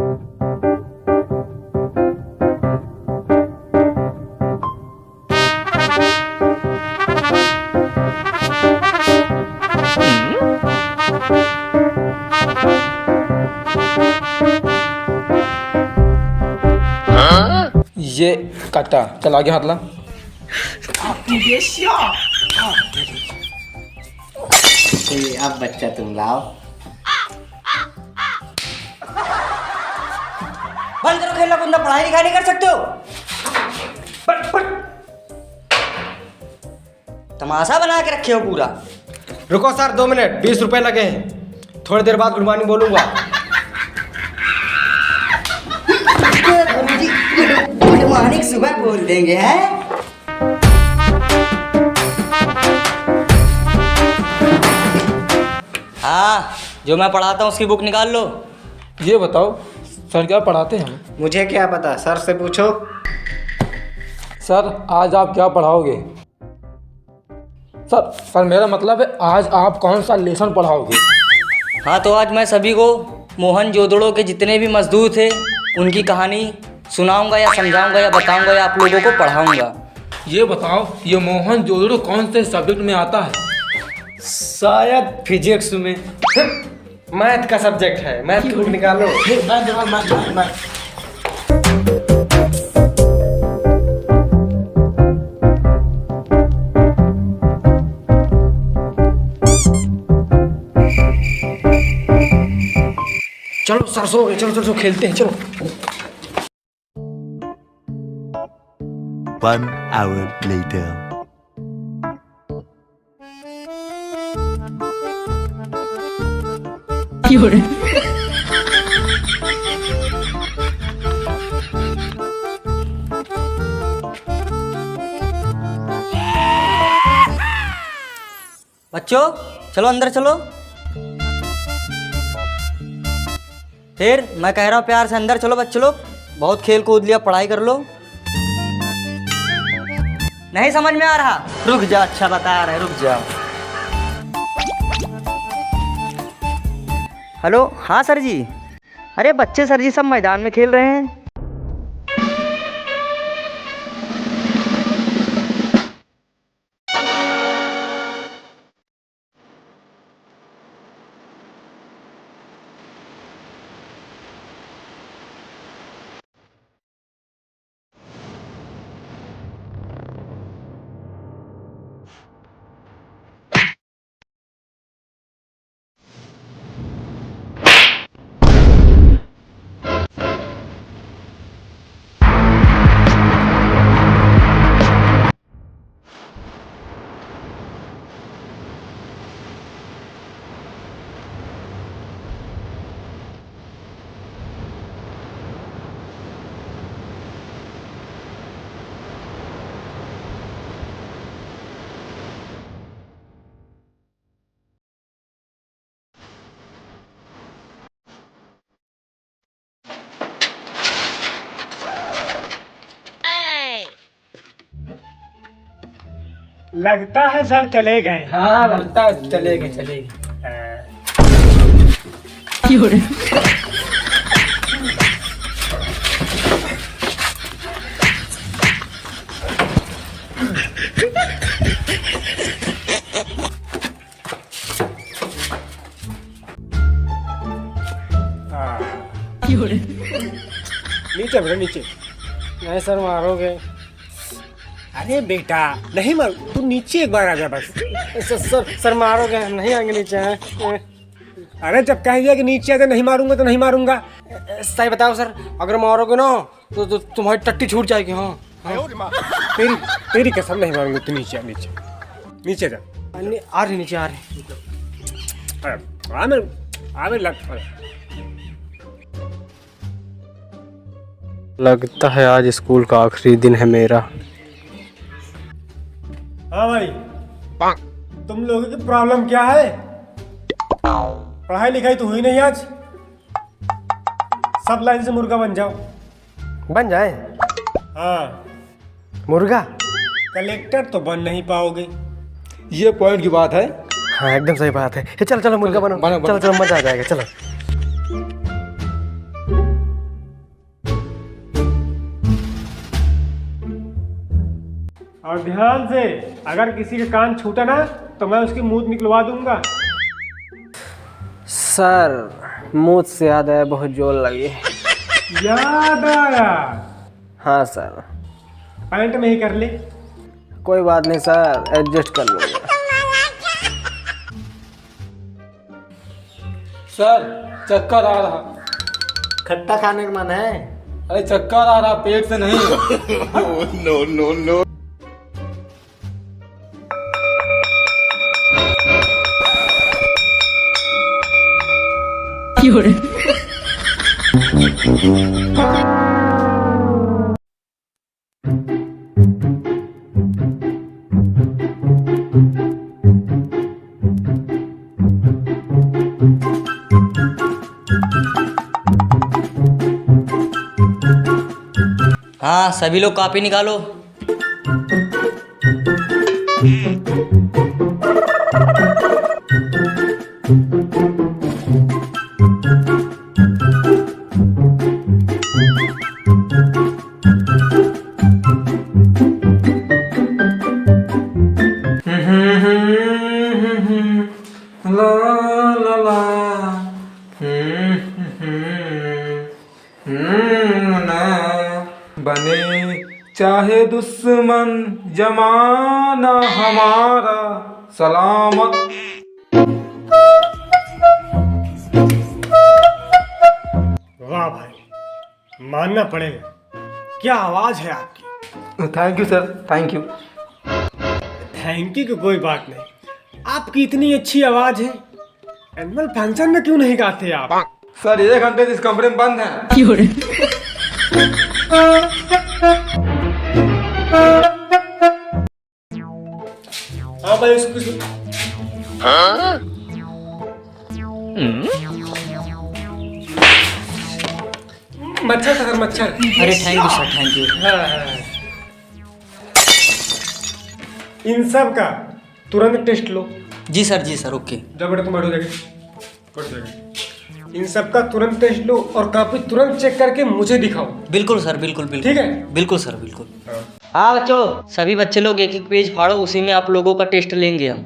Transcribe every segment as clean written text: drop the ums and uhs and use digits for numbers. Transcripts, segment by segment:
ये काटा, चल आगे हाथ ला। अब बच्चा तुम लाओ। बंद करो खेलना कुंदा, पढ़ाई लिखाई नहीं कर सकते हो। तमाशा बना के रखे हो पूरा। रुको सर 2 मिनट, 20 रुपए लगे हैं, थोड़ी देर बाद गुड मॉर्निंग बोलूंगा। गुड मॉर्निंग सुबह बोल देंगे हैं। हाँ, जो मैं पढ़ाता हूँ उसकी बुक निकाल लो। ये बताओ सर क्या पढ़ाते हैं? मुझे क्या पता, सर से पूछो। सर आज आप क्या पढ़ाओगे? सर मेरा मतलब है आज आप कौन सा लेसन पढ़ाओगे? हाँ, तो आज मैं सभी को मोहनजोदड़ो के जितने भी मजदूर थे उनकी कहानी सुनाऊंगा या समझाऊंगा या बताऊंगा या आप लोगों को पढ़ाऊंगा। ये बताओ ये मोहनजोदड़ो कौन से सब्जेक्ट में आता है? शायद फिजिक्स में। मैथ का सब्जेक्ट है, मैथ की बुक निकालो। चलो सर सो गए, चलो चलो चलो खेलते हैं, चलो। 1 hour later. बच्चों चलो अंदर चलो। फिर मैं कह रहा हूँ प्यार से अंदर चलो बच्चे लोग, बहुत खेल कूद लिया, पढ़ाई कर लो। नहीं समझ में आ रहा? रुक जा, अच्छा बता रहे, रुक जाओ। हेलो, हाँ सर जी। अरे बच्चे सर जी सब मैदान में खेल रहे हैं। लगता है सर चले गए। हाँ लगता है चले गए, चले गए। नीचे बेटा नीचे। नहीं सर मारोगे। अरे बेटा नहीं मार, तू नीचे एक बार आ जा बस। सर मारोगे, नहीं आएंगे नीचे हैं। अरे जब कह दिया कि नीचे आते नहीं मारूंगा तो नहीं मारूंगा। सही बताओ सर, अगर मारोगे ना तो तुम्हारी टट्टी छूट जाएगी। हाँ तेरी तेरी कसम नहीं मारूंगा। तू नीचे आ, नीचे नीचे जा। आ रही नीचे, आ रही। आमिर लगता है आज स्कूल का आखिरी दिन है मेरा। हाँ भाई, तुम लोगों की प्रॉब्लम क्या है? पढ़ाई लिखाई तो हुई नहीं आज। सब लाइन से मुर्गा बन जाओ। बन जाए हाँ, मुर्गा। कलेक्टर तो बन नहीं पाओगे। ये पॉइंट की बात है। हाँ एकदम सही बात है। चलो चलो मुर्गा बनो, बनो। चलो चलो मजा आ जाएगा, चलो। और ध्यान से, अगर किसी का कान छूटा ना तो मैं उसकी मूत निकलवा दूंगा। सर मुझ से याद है, बहुत जोर लगी। याद आया? हाँ सर। पैंट में ही कर ले। कोई बात नहीं सर, एडजस्ट कर लूँगा। सर चक्कर आ रहा। खट्टा खाने का मन है? अरे चक्कर आ रहा, पेट से नहीं। no, no, no. हाँ सभी लोग कॉपी निकालो। ला ला ला। ना बने चाहे दुश्मन, जमाना हमारा सलामत। वाह भाई, मानना पड़ेगा, क्या आवाज है आपकी। Thank you sir, thank you. Thank you की कोई बात नहीं, आपकी इतनी अच्छी आवाज है, एनुअल फंक्शन में क्यों नहीं गाते आप? सर 1 घंटे से इस कमरे में बंद है। हाँ भाई उसको मच्छर था सर, मच्छर। अरे thank you sir, thank you. इन सब का तुरंत टेस्ट लो। जी सर, जी सर, ओके। जब बेटा तुम बैठो जगह, इन सब का तुरंत टेस्ट लो और कॉपी तुरंत चेक करके मुझे दिखाओ। बिल्कुल सर, बिल्कुल बिल्कुल। ठीक है? बिल्कुल सर, बिल्कुल। हाँ बच्चों, सभी बच्चे लोग एक एक पेज फाड़ो, उसी में आप लोगों का टेस्ट लेंगे हम।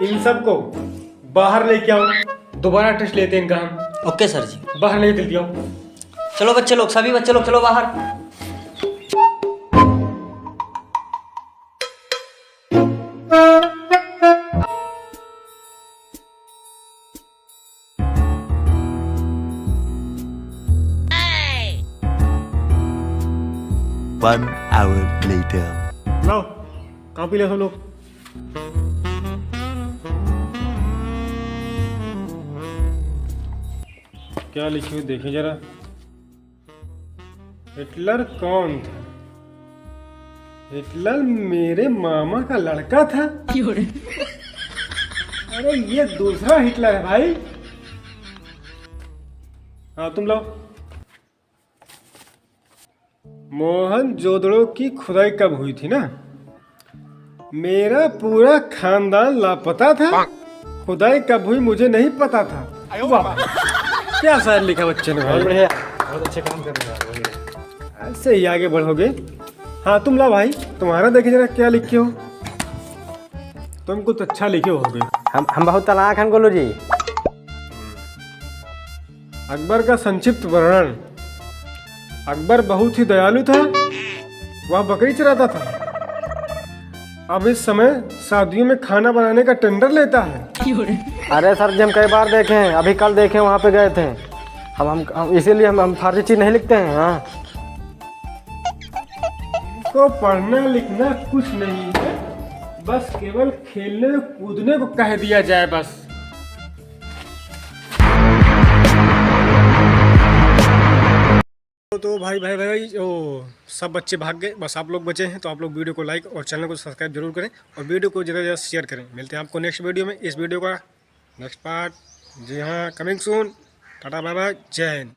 इन सबको बाहर लेके आओ, दोबारा टेस्ट लेते हैं इनका हम। ओके सर जी। बाहर लेके जल्दी आओ। चलो बच्चे लोग, सभी बच्चे लोग चलो बाहर। One hour later. लाओ कॉपी ले सब लोग। क्या लिखी हुई देखिए जरा। हिटलर कौन था? हिटलर मेरे मामा का लड़का था। अरे ये दूसरा हिटलर है भाई। हाँ तुम लाओ। मोहनजोदड़ो की खुदाई कब हुई थी ना? मेरा पूरा खानदान लापता था, खुदाई कब हुई मुझे नहीं पता था। वाह, क्या शायर लिखा बच्चे ने भाई। बहुत अच्छे काम कर रहे हो। ऐसे ही आगे बढ़ोगे। हाँ तुम ला भाई, तुम्हारा देखे जरा क्या लिखे हो। तुम कुछ अच्छा लिखे होगे। हम बहुत तलाक हैं गोलू जी। अकबर का संक्षिप्त वर्णन। अकबर बहुत ही दयालु था, वह बकरी चराता था। अब इस समय शादियों में खाना बनाने का टेंडर लेता है। अरे सर जी हम कई बार देखे हैं, अभी कल देखे वहाँ पे गए थे हम इसीलिए हम फारसी चीज नहीं लिखते हैं। हाँ को पढ़ना लिखना कुछ नहीं है, बस केवल खेलने कूदने को कह दिया जाए बस। तो भाई ओ सब बच्चे भाग गए, बस आप लोग बचे हैं। तो आप लोग वीडियो को लाइक और चैनल को सब्सक्राइब जरूर करें और वीडियो को ज़्यादा से ज़्यादा शेयर करें। मिलते हैं आपको नेक्स्ट वीडियो में। इस वीडियो का नेक्स्ट पार्ट जी हाँ coming soon. Tata bye bye, जय हिंद।